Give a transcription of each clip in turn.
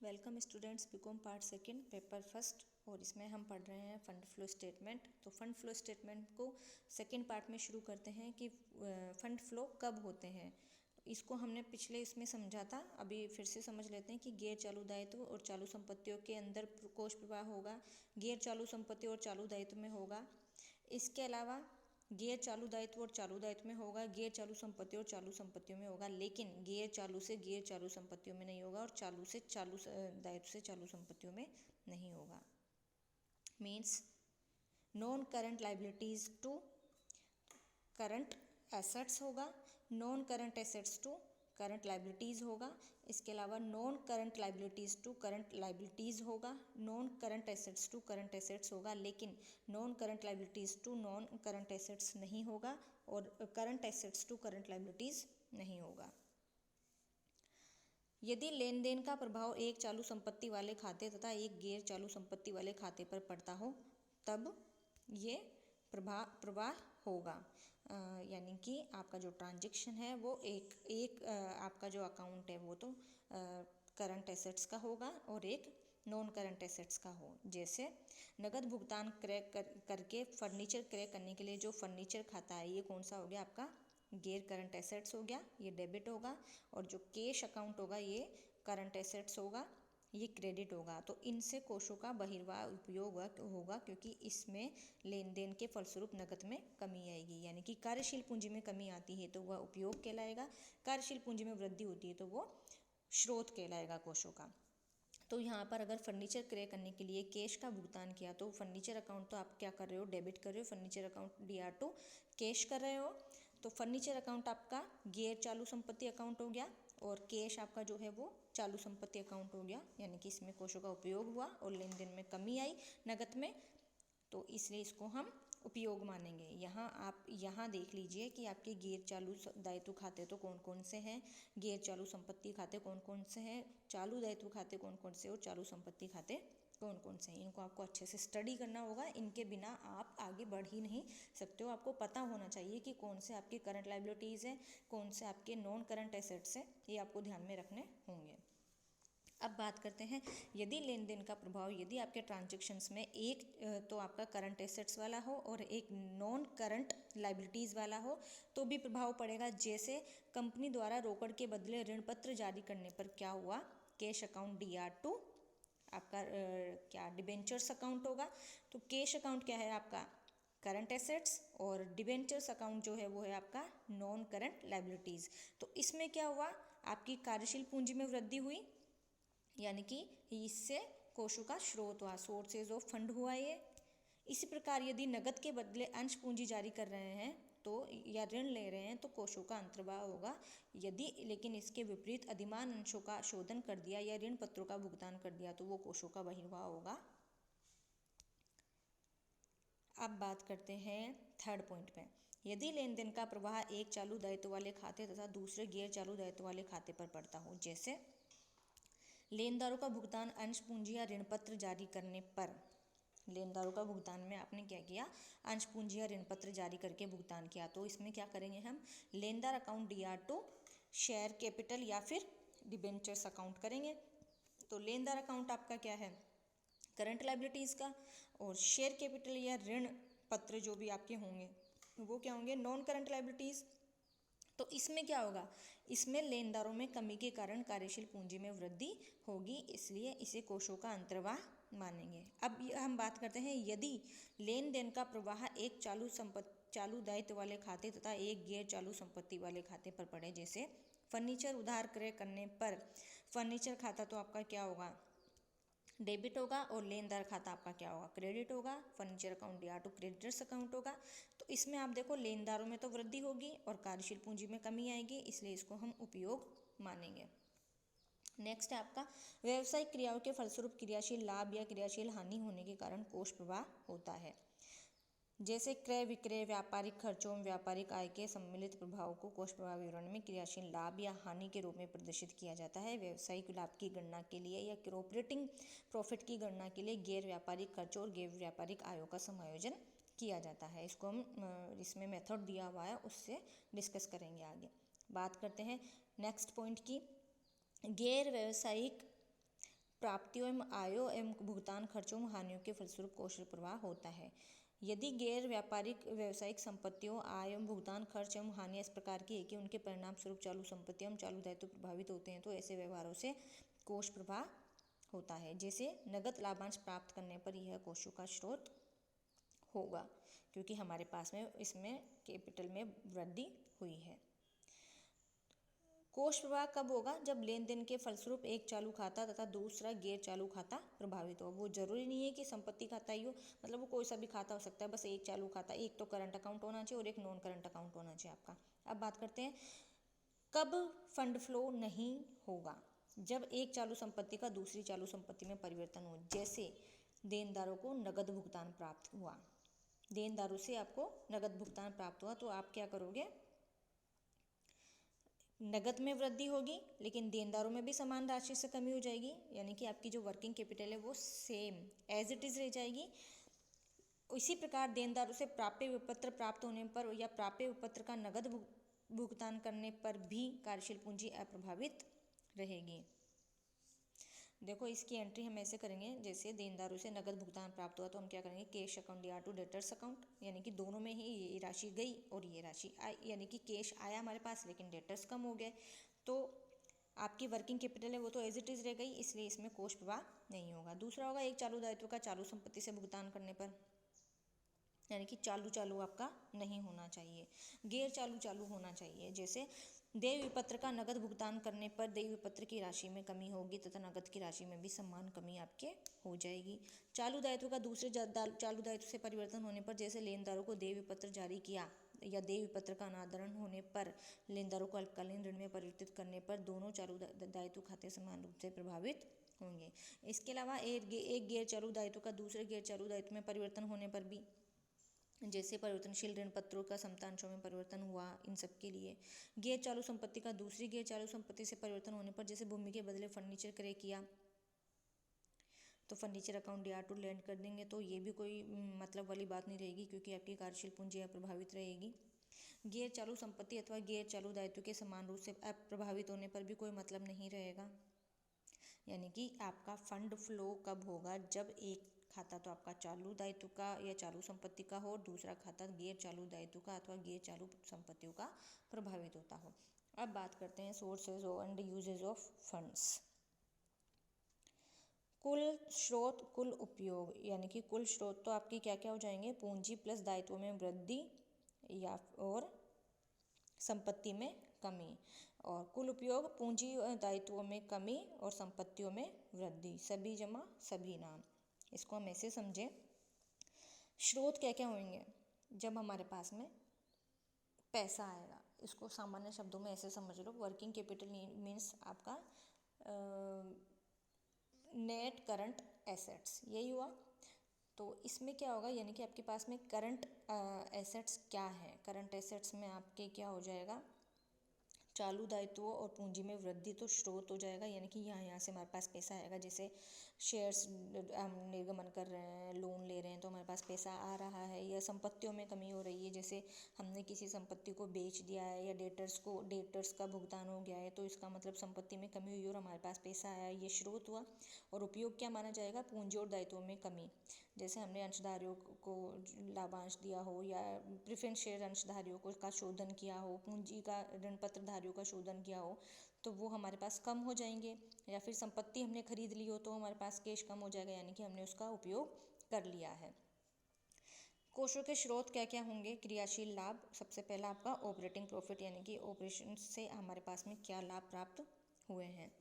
Welcome students, B Com part second paper first. और इसमें हम पढ़ रहे हैं फंड फ्लो स्टेटमेंट। तो फंड फ्लो स्टेटमेंट को सेकंड पार्ट में शुरू करते हैं कि फंड फ्लो कब होते हैं। इसको हमने पिछले इसमें समझा था, अभी फिर से समझ लेते हैं कि गैर चालू दायित्व और चालू संपत्तियों के अंदर कोष प्रवाह होगा, गैर चालू संपत्ति और चालू दायित्व में होगा। इसके अलावा गैर चालू दायित्व और चालू दायित्व में होगा, गैर चालू संपत्ति और चालू संपत्तियों में होगा, लेकिन गैर चालू से गैर चालू संपत्तियों में नहीं होगा और चालू से चालू दायित्व से चालू संपत्तियों में नहीं होगा। Means non current liabilities to current assets होगा, non current assets to current liabilities होगा। इसके अलावा non current liabilities to current liabilities होगा, non current assets to current assets होगा, लेकिन non current liabilities to non current assets नहीं होगा और current assets to current liabilities नहीं होगा। यदि लेन देन का प्रभाव एक चालू संपत्ति वाले खाते तथा एक गैर चालू संपत्ति वाले खाते पर पड़ता हो तब ये प्रवाह होगा। यानी कि आपका जो ट्रांजैक्शन है वो एक आपका जो अकाउंट है वो तो करंट एसेट्स का होगा और एक नॉन करंट एसेट्स का हो। जैसे नगद भुगतान क्रय करके फर्नीचर क्रय करने के लिए जो फर्नीचर खाता है, ये कौन सा हो गया आपका गैर करंट एसेट्स हो गया, ये डेबिट होगा। और जो कैश अकाउंट होगा ये करंट एसेट्स होगा, ये क्रेडिट होगा। तो इनसे कोषों का बहिर्वाह उपयोग होगा क्योंकि इसमें लेन देन के फलस्वरूप नकद में कमी आएगी। यानी कि कार्यशील पूंजी में कमी आती है तो वह उपयोग कहलाएगा, कार्यशील पूंजी में वृद्धि होती है तो वो स्रोत कहलाएगा कोषों का। तो यहाँ पर अगर फर्नीचर क्रय करने के लिए कैश का भुगतान किया तो फर्नीचर अकाउंट तो आप क्या कर रहे हो, डेबिट कर रहे हो, फर्नीचर अकाउंट DR2 कैश कर रहे हो। तो फर्नीचर अकाउंट आपका गैर चालू संपत्ति अकाउंट हो गया और कैश आपका जो है वो चालू संपत्ति अकाउंट हो गया। यानी कि इसमें कोषों का उपयोग हुआ और लेन देन में कमी आई नकद में, तो इसलिए इसको हम उपयोग मानेंगे। यहाँ देख लीजिए कि आपके गैर चालू दायित्व खाते तो कौन कौन से हैं, गैर चालू संपत्ति खाते कौन कौन से हैं, चालू दायित्व खाते कौन कौन से और चालू संपत्ति खाते कौन कौन से हैं। इनको आपको अच्छे से स्टडी करना होगा, इनके बिना आप आगे बढ़ ही नहीं सकते हो। आपको पता होना चाहिए कि कौन से आपके करंट लाइबिलिटीज़ हैं, कौन से आपके नॉन करंट एसेट्स हैं, ये आपको ध्यान में रखने होंगे। अब बात करते हैं यदि लेन देन का प्रभाव, यदि आपके ट्रांजैक्शंस में एक तो आपका करंट एसेट्स वाला हो और एक नॉन करंट लाइबिलिटीज़ वाला हो तो भी प्रभाव पड़ेगा। जैसे कंपनी द्वारा रोकड़ के बदले ऋण पत्र जारी करने पर क्या हुआ, कैश अकाउंट DR2 आपका क्या डिबेंचर्स अकाउंट होगा। तो कैश अकाउंट क्या है आपका करंट एसेट्स और डिबेंचर्स अकाउंट जो है वो है आपका नॉन करंट लाइबिलिटीज़। तो इसमें क्या हुआ, आपकी कार्यशील पूंजी में वृद्धि हुई, यानी कि इससे कोषों का स्रोत हुआ, सोर्सेज ऑफ फंड हुआ ये। इसी प्रकार यदि नकद के बदले अंश पूंजी जारी कर रहे हैं तो या ऋण ले रहे हैं तो कोषों का अंतर्वाह होगा। यदि लेकिन इसके विपरीत अधिमान अंशों का शोधन कर दिया या ऋण पत्रों का भुगतान कर दिया तो वो कोषों का बहिर्वाह होगा। अब बात करते हैं थर्ड पॉइंट पे। यदि लेन देन का प्रवाह एक चालू दायित्व वाले खाते तथा दूसरे गैर चालू दायित्व वाले खाते पर पड़ता हो, जैसे लेनदारों का भुगतान अंश पूंजी या ऋण पत्र जारी करने पर, लेनदारों का भुगतान में आपने क्या किया, अंश पूंजी या ऋण पत्र जारी करके भुगतान किया, तो इसमें क्या करेंगे हम, लेनदार अकाउंट DR2 शेयर कैपिटल या फिर डिबेंचर्स अकाउंट करेंगे। तो लेनदार अकाउंट आपका क्या है करंट लाइबिलिटीज़ का और शेयर कैपिटल या ऋण पत्र जो भी आपके होंगे वो क्या होंगे नॉन करंट लाइबिलिटीज़। तो इसमें क्या होगा, इसमें लेनदारों में कमी के कारण कार्यशील पूंजी में वृद्धि होगी, इसलिए इसे कोषों का अंतर्वाह मानेंगे। अब हम बात करते हैं यदि लेन देन का प्रवाह एक चालू दायित्व वाले खाते तथा एक गैर चालू संपत्ति वाले खाते पर पड़े, जैसे फर्नीचर उधार क्रय करने पर फर्नीचर खाता तो आपका क्या होगा डेबिट होगा और लेनदार खाता आपका क्या होगा क्रेडिट होगा। Furniture account DR2 creditors account होगा। तो इसमें आप देखो लेनदारों में तो वृद्धि होगी और कार्यशील पूंजी में कमी आएगी, इसलिए इसको हम उपयोग मानेंगे। नेक्स्ट है आपका व्यावसायिक क्रियाओं के फलस्वरूप क्रियाशील लाभ या क्रियाशील हानि होने के कारण कोष प्रवाह होता है। जैसे क्रय विक्रय व्यापारिक खर्चों में व्यापारिक आय के सम्मिलित प्रभाव को कोष प्रवाह विवरण में क्रियाशील लाभ या हानि के रूप में प्रदर्शित किया जाता है। व्यावसायिक लाभ की गणना के लिए या ऑपरेटिंग प्रॉफिट की गणना के लिए गैर व्यापारिक खर्चों और गैर व्यापारिक आयों का समायोजन किया जाता है। इसको हम इसमें मेथड दिया हुआ है उससे डिस्कस करेंगे आगे। बात करते हैं नेक्स्ट पॉइंट की, गैर व्यावसायिक प्राप्तियों एवं आयों एवं भुगतान खर्चों एवं हानियों के फलस्वरूप कोष प्रवाह होता है। यदि गैर व्यापारिक व्यवसायिक संपत्तियों आय एवं भुगतान खर्च एवं हानि इस प्रकार की है कि उनके परिणाम स्वरूप चालू संपत्ति एवं चालू दायित्व प्रभावित होते हैं, तो ऐसे व्यवहारों से कोष प्रवाह होता है। जैसे नगद लाभांश प्राप्त करने पर यह कोषों का स्रोत होगा, क्योंकि हमारे पास में इसमें कैपिटल में वृद्धि हुई है। कोष प्रवाह कब होगा? जब लेन देन के फलस्वरूप एक चालू खाता तथा दूसरा गैर चालू खाता प्रभावित हो। वो जरूरी नहीं है कि संपत्ति खाता ही हो, मतलब वो कोई सा भी खाता हो सकता है, बस एक चालू खाता, एक तो करंट अकाउंट होना चाहिए और एक नॉन करंट अकाउंट होना चाहिए आपका। अब बात करते हैं कब फंड फ्लो नहीं होगा। जब एक चालू संपत्ति का दूसरी चालू संपत्ति में परिवर्तन हो। जैसे देनदारों को नगद भुगतान प्राप्त हुआ, देनदारों से आपको नगद भुगतान प्राप्त हुआ, तो आप क्या करोगे? नगद में वृद्धि होगी, लेकिन देनदारों में भी समान राशि से कमी हो जाएगी, यानी कि आपकी जो वर्किंग कैपिटल है वो सेम एज इट इज़ रह जाएगी। इसी प्रकार देनदारों से प्राप्य विपत्र प्राप्त होने पर या प्राप्य विपत्र का नगद भुगतान करने पर भी कार्यशील पूंजी अप्रभावित रहेगी। देखो इसकी एंट्री हम ऐसे करेंगे, जैसे देनदारों से नगद भुगतान प्राप्त हुआ तो हम क्या करेंगे? कैश अकाउंट या टू डेटर्स अकाउंट, यानी कि दोनों में ही ये राशि गई और ये राशि आई, यानी कि कैश आया हमारे पास लेकिन डेटर्स कम हो गए, तो आपकी वर्किंग कैपिटल है वो तो एज इट इज़ रह गई, इसलिए इसमें कोष प्रवाह नहीं होगा। दूसरा होगा एक चालू दायित्व का चालू संपत्ति से भुगतान करने पर, यानी कि चालू चालू आपका नहीं होना चाहिए, गैर चालू चालू होना चाहिए। जैसे देय विपत्र का नगद भुगतान करने पर देय विपत्र की राशि में कमी होगी तथा नगद की राशि में भी समान कमी आपके हो जाएगी। चालू दायित्व का दूसरे चालू दायित्व से परिवर्तन होने पर, जैसे लेनदारों को देय विपत्र जारी किया या देय विपत्र का अनादरण होने पर लेनदारों को अल्पकालीन ऋण में परिवर्तित करने पर दोनों चालू दायित्व खाते समान रूप से प्रभावित होंगे। इसके अलावा एक गैर चालू दायित्व का दूसरे गैर चालू दायित्व में परिवर्तन होने पर भी, जैसे परिवर्तनशील ऋण पत्रों का समतांशों में परिवर्तन हुआ, इन सब के लिए। गैर चालू संपत्ति का दूसरी गैर चालू संपत्ति से परिवर्तन होने पर, जैसे भूमि के बदले फर्नीचर क्रय किया तो फर्नीचर अकाउंट या टू लैंड कर देंगे, तो ये भी कोई मतलब वाली बात नहीं रहेगी, क्योंकि आपकी कार्यशील पूंजी अप्रभावित रहेगी। गैर चालू संपत्ति अथवा गैर चालू दायित्व के समान रूप से अप्रभावित होने पर भी कोई मतलब नहीं रहेगा। यानी कि आपका फंड फ्लो कब होगा? जब एक खाता तो आपका चालू दायित्व का या चालू संपत्ति का हो और दूसरा खाता गैर चालू दायित्व का अथवा गैर चालू संपत्तियों का प्रभावित होता हो। अब बात करते हैं sources and uses of funds. कुल स्रोत कुल उपयोग, यानी कि कुल स्रोत तो आपकी क्या क्या हो जाएंगे? पूंजी प्लस दायित्वों में वृद्धि या और संपत्ति में कमी, और कुल उपयोग पूंजी दायित्वों में कमी और संपत्तियों में वृद्धि, सभी जमा सभी नाम। इसको हम ऐसे समझें, स्रोत क्या क्या होंगे? जब हमारे पास में पैसा आएगा, इसको सामान्य शब्दों में ऐसे समझ लो, वर्किंग कैपिटल मीन्स आपका नेट करंट एसेट्स, यही हुआ। तो इसमें क्या होगा, यानी कि आपके पास में करंट एसेट्स क्या है? करंट एसेट्स में आपके क्या हो जाएगा? चालू दायित्वों और पूंजी में वृद्धि तो स्रोत हो जाएगा, यानी कि यहाँ से हमारे पास पैसा आएगा। जैसे शेयर्स हम निर्गमन कर रहे हैं, लोन ले रहे हैं, तो हमारे पास पैसा आ रहा है। या संपत्तियों में कमी हो रही है, जैसे हमने किसी संपत्ति को बेच दिया है या डेटर्स का भुगतान हो गया है, तो इसका मतलब संपत्ति में कमी हुई और हमारे पास पैसा आया, ये स्रोत हुआ। और उपयोग क्या माना जाएगा? पूंजी और दायित्वों में कमी, जैसे हमने अंशधारियों को लाभांश दिया हो या प्रेफरेंस शेयर अंशधारियों को का शोधन किया हो, पूंजी का ऋण पत्रधारियों का शोधन किया हो, तो वो हमारे पास कम हो जाएंगे। या फिर संपत्ति हमने खरीद ली हो तो हमारे पास कैश कम हो जाएगा, यानी कि हमने उसका उपयोग कर लिया है। कोषों के स्रोत क्या क्या होंगे? क्रियाशील लाभ, सबसे पहला आपका ऑपरेटिंग प्रॉफिट, यानी कि ऑपरेशन से हमारे पास में क्या लाभ प्राप्त हुए हैं।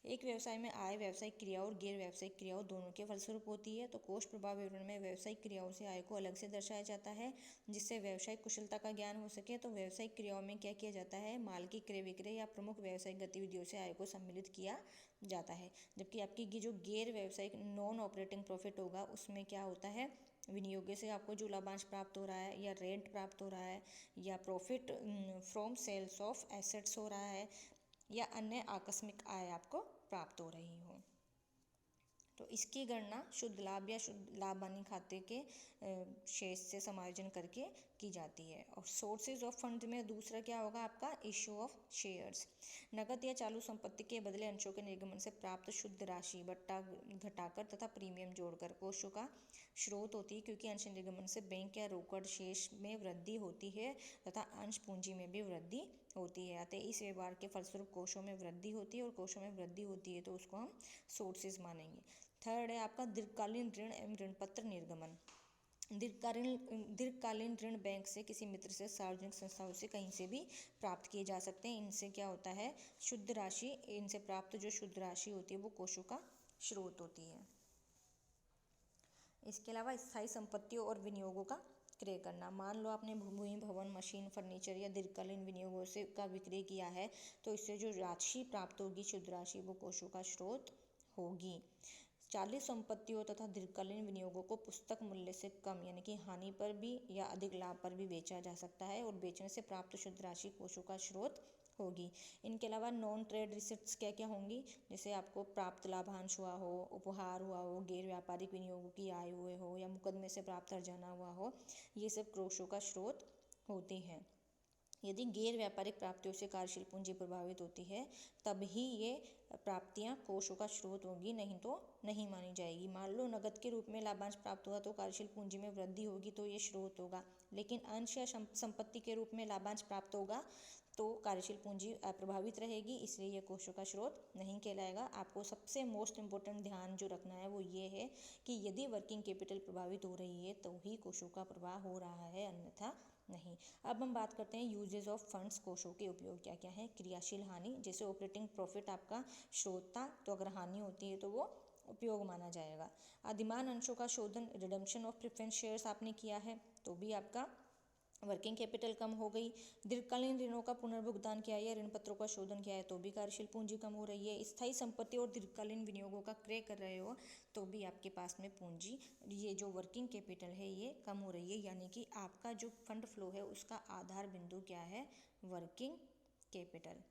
एक व्यवसाय में आय व्यावसायिक क्रियाओं और गैर व्यावसायिक क्रियाओं दोनों के फलस्वरूप होती है। तो कोष प्रवाह विवरण में व्यावसायिक क्रियाओं से आय को अलग से दर्शाया जाता है, जिससे व्यावसायिक कुशलता का ज्ञान हो सके। तो व्यावसायिक क्रियाओं में क्या किया जाता है? माल की क्रय विक्रय या प्रमुख व्यावसायिक गतिविधियों से आय को सम्मिलित किया जाता है। जबकि आपकी जो गैर व्यावसायिक नॉन ऑपरेटिंग प्रॉफिट होगा, उसमें क्या होता है? विनियोगों से आपको जो लाभांश प्राप्त हो रहा है या रेंट प्राप्त हो रहा है या profit from sales of assets हो रहा है या अन्य आकस्मिक आय आपको प्राप्त हो रही हो। तो इसकी गणना शुद्ध लाभ या शुद्ध लाभ हानि खाते के शेष से समायोजन करके की जाती है। और सोर्सेज ऑफ फंड में दूसरा क्या होगा आपका, इश्यू ऑफ शेयर्स। नकद या चालू संपत्ति के बदले अंशों के निर्गमन से प्राप्त शुद्ध राशि बट्टा घटाकर तथा प्रीमियम जोड़कर कोषों का स्रोत होती है, क्योंकि अंश निर्गमन से बैंक या रोकड़ शेष में वृद्धि होती है तथा अंश पूंजी में भी वृद्धि होती है। अतः इस व्यवहार के फलस्वरूप कोषों में वृद्धि होती है, और कोषों में वृद्धि होती है तो उसको हम सोर्सेज मानेंगे। थर्ड है आपका दीर्घकालीन ऋण एवं ऋण पत्र निर्गमन। दीर्घकालीन ऋण बैंक से, किसी मित्र से, सार्वजनिक संस्थाओं से, कहीं से भी प्राप्त किए जा सकते हैं। इनसे क्या होता है, शुद्ध राशि, इनसे प्राप्त जो शुद्ध राशि होती है वो कोषों का स्रोत होती है। इसके अलावा स्थायी संपत्तियों और विनियोगों का क्रय करना। मान लो आपने भूमि, भवन, मशीन, फर्नीचर या दीर्घकालीन विनियोगों से का विक्रय किया है, तो इससे जो राशि प्राप्त होगी, शुद्ध राशि, वो कोषों का स्रोत होगी। चालू संपत्तियों तथा दीर्घकालीन विनियोगों को पुस्तक मूल्य से कम यानी कि हानि पर भी या अधिक लाभ पर भी बेचा जा सकता है, और बेचने से प्राप्त शुद्ध राशि कोषों का स्रोत होगी। इनके अलावा नॉन ट्रेड रिसिप्ट्स क्या क्या होंगी, जैसे आपको प्राप्त लाभांश हुआ हो, उपहार हुआ हो, गैर व्यापारिक विनियोगों की आय हुए हो, या मुकदमे से प्राप्त हर्जाना हुआ हो, ये सब कोषों का स्रोत होते हैं। यदि गैर व्यापारिक प्राप्तियों से कार्यशील पूंजी प्रभावित होती है, तब ही ये प्राप्तियां कोषों का स्रोत होगी, नहीं तो नहीं मानी जाएगी। मान लो नकद के रूप में लाभांश प्राप्त हुआ तो कार्यशील पूंजी में वृद्धि होगी, तो ये स्रोत होगा। लेकिन अंश या संपत्ति के रूप में लाभांश प्राप्त होगा तो कार्यशील पूंजी अप्रभावित रहेगी, इसलिए ये कोषों का स्रोत नहीं कहलाएगा। आपको सबसे मोस्ट इम्पोर्टेंट ध्यान जो रखना है वो ये है कि यदि वर्किंग कैपिटल प्रभावित हो रही है तो ही कोषों का प्रवाह हो रहा है, अन्यथा नहीं। अब हम बात करते हैं यूजेज ऑफ फंड्स। कोषों के उपयोग क्या क्या है। क्रियाशील हानि, जैसे ऑपरेटिंग प्रॉफिट आपका स्रोत था, तो अगर हानि होती है तो वो उपयोग माना जाएगा। अधिमान अंशों का शोधन, रिडम्पशन ऑफ प्रेफरेंस शेयर्स आपने किया है तो भी आपका वर्किंग कैपिटल कम हो गई। दीर्घकालीन ऋणों का पुनर्भुगतान किया है या ऋण पत्रों का शोधन किया है तो भी कार्यशील पूंजी कम हो रही है। स्थायी संपत्ति और दीर्घकालीन विनियोगों का क्रय कर रहे हो तो भी आपके पास में पूंजी, ये जो वर्किंग कैपिटल है ये कम हो रही है, यानी कि आपका जो फंड फ्लो है उसका आधार बिंदु क्या है, working capital.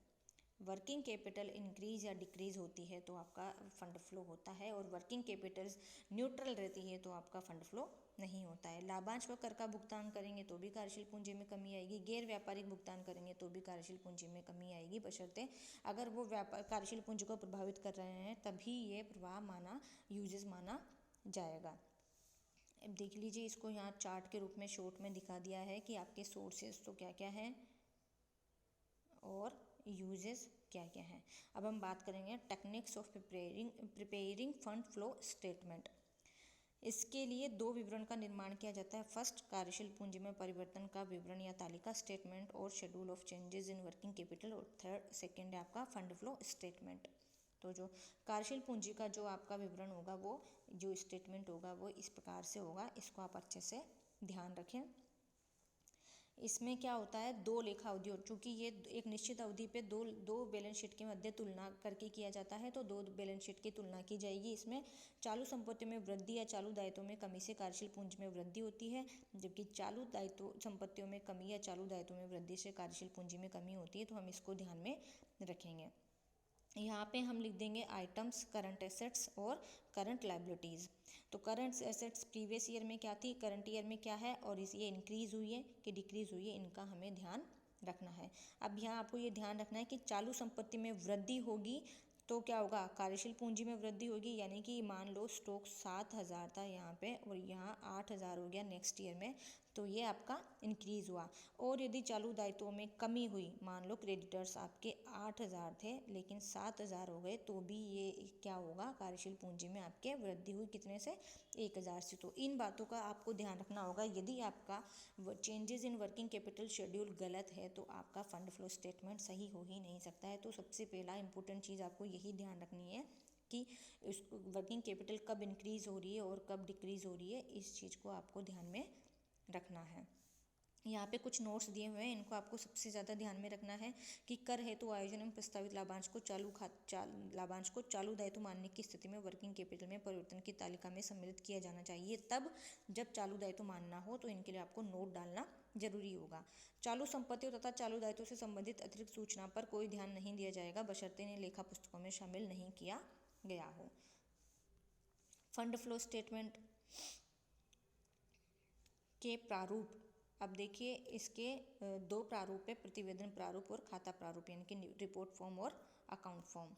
Working capital increase या डिक्रीज होती है तो आपका फंड फ्लो होता है, और वर्किंग कैपिटल न्यूट्रल रहती है तो आपका फंड फ्लो नहीं होता है। लाभांश व कर का भुगतान करेंगे तो भी कार्यशील पूंजी में कमी आएगी। गैर व्यापारिक भुगतान करेंगे तो भी कार्यशील पूंजी में कमी आएगी, बशर्ते अगर वो व्यापार कार्यशील पूंजी को प्रभावित कर रहे हैं, तभी ये प्रवाह माना, यूजेस माना जाएगा। अब देख लीजिए, इसको यहाँ चार्ट के रूप में शॉर्ट में दिखा दिया है कि आपके सोर्सेज तो क्या क्या हैं और यूजेस क्या क्या हैं। अब हम बात करेंगे techniques of preparing fund flow statement. इसके लिए दो विवरण का निर्माण किया जाता है। फर्स्ट, कार्यशील पूंजी में परिवर्तन का विवरण या तालिका स्टेटमेंट और schedule of changes in working capital, और सेकंड है आपका फंड फ्लो स्टेटमेंट। तो जो कार्यशील पूंजी का जो आपका विवरण होगा, वो जो स्टेटमेंट होगा वो इस प्रकार से होगा, इसको आप अच्छे से ध्यान रखें। इसमें क्या होता है, दो लेखा अवधि, और चूंकि ये एक निश्चित अवधि पे दो बैलेंस शीट के मध्य तुलना करके किया जाता है, तो दो बैलेंस शीट की तुलना की जाएगी। इसमें चालू संपत्तियों में वृद्धि या चालू दायित्वों में कमी से कार्यशील पूंजी में वृद्धि होती है, जबकि चालू दायित्व संपत्तियों में कमी या चालू दायित्वों में वृद्धि से कार्यशील पूंजी में कमी होती है। तो हम इसको ध्यान में रखेंगे। यहाँ पे हम लिख देंगे आइटम्स, करंट एसेट्स और करंट लायबिलिटीज़। तो करंट एसेट्स प्रीवियस ईयर में क्या थी, करंट ईयर में क्या है, और ये इंक्रीज़ हुई है कि डिक्रीज़ हुई है, इनका हमें ध्यान रखना है। अब यहाँ आपको ये ध्यान रखना है कि चालू संपत्ति में वृद्धि होगी तो क्या होगा, कार्यशील पूंजी में वृद्धि होगी। यानी कि मान लो स्टॉक 7,000 था यहाँ पे और यहाँ 8,000 हो गया नेक्स्ट ईयर में, तो ये आपका इंक्रीज़ हुआ। और यदि चालू दायित्वों में कमी हुई, मान लो क्रेडिटर्स आपके 8,000 थे लेकिन 7,000 हो गए, तो भी ये क्या होगा, कार्यशील पूंजी में आपके वृद्धि हुई, कितने से, 1,000 से। तो इन बातों का आपको ध्यान रखना होगा। यदि आपका changes in working capital schedule गलत है तो आपका फंड फ्लो स्टेटमेंट सही हो ही नहीं सकता है। तो सबसे पहला इंपॉर्टेंट चीज़ आपको यही ध्यान रखनी है कि इस वर्किंग कैपिटल कब इंक्रीज़ हो रही है और कब डिक्रीज़ हो रही है, इस चीज़ को आपको ध्यान में रखना है। यहाँ पे कुछ नोट्स दिए हुए हैं, इनको आपको सबसे ज़्यादा ध्यान में रखना है कि कर हेतु आयोजन में प्रस्तावित लाभांश को चालू दायित्व मानने की स्थिति में वर्किंग कैपिटल में परिवर्तन की तालिका में सम्मिलित किया जाना चाहिए। तब जब चालू दायित्व मानना हो तो इनके लिए आपको नोट डालना जरूरी होगा। चालू संपत्तियों तथा चालू दायित्वों से संबंधित अतिरिक्त सूचना पर कोई ध्यान नहीं दिया जाएगा, बशर्ते इन्हें लेखा पुस्तकों में शामिल नहीं किया गया हो। फंड फ्लो स्टेटमेंट के प्रारूप, अब देखिए इसके दो प्रारूप है, प्रतिवेदन प्रारूप और खाता प्रारूप, यानी कि रिपोर्ट फॉर्म और अकाउंट फॉर्म।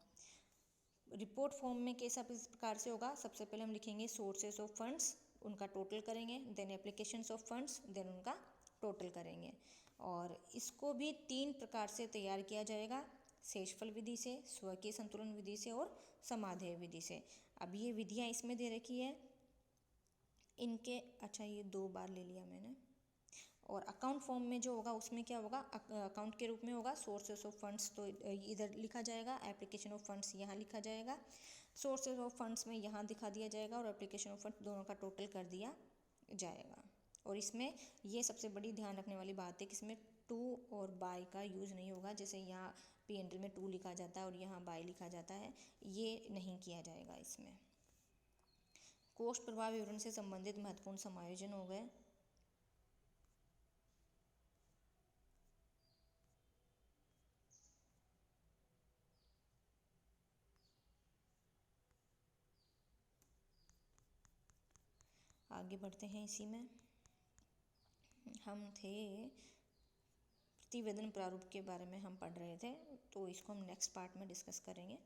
रिपोर्ट फॉर्म में कैसा इस प्रकार से होगा, सबसे पहले हम लिखेंगे सोर्सेस ऑफ फंड्स, उनका टोटल करेंगे, then applications of funds, then उनका टोटल करेंगे। और इसको भी 3 प्रकार से तैयार किया जाएगा, शेषफल विधि से, स्वकीय संतुलन विधि से और समाधेय विधि से। अब ये विधियाँ इसमें दे रखी है इनके, अच्छा ये 2 बार ले लिया मैंने। और अकाउंट फॉर्म में जो होगा उसमें क्या होगा, अकाउंट के रूप में होगा, सोर्सेस ऑफ फंड्स तो इधर लिखा जाएगा, एप्लीकेशन ऑफ फंड्स यहाँ लिखा जाएगा, सोर्सेस ऑफ फंड्स में यहाँ दिखा दिया जाएगा और एप्लीकेशन ऑफ फंड्स दोनों का टोटल कर दिया जाएगा। और इसमें ये सबसे बड़ी ध्यान रखने वाली बात है कि इसमें टू और बाय का यूज़ नहीं होगा, जैसे यहाँ P&L में टू लिखा जाता है और यहाँ बाय लिखा जाता है, ये नहीं किया जाएगा इसमें। कोष्ठ प्रवाह विवरण से संबंधित महत्वपूर्ण समायोजन हो गए। आगे बढ़ते हैं, इसी में हम थे प्रतिवेदन प्रारूप के बारे में हम पढ़ रहे थे, तो इसको हम नेक्स्ट पार्ट में डिस्कस करेंगे।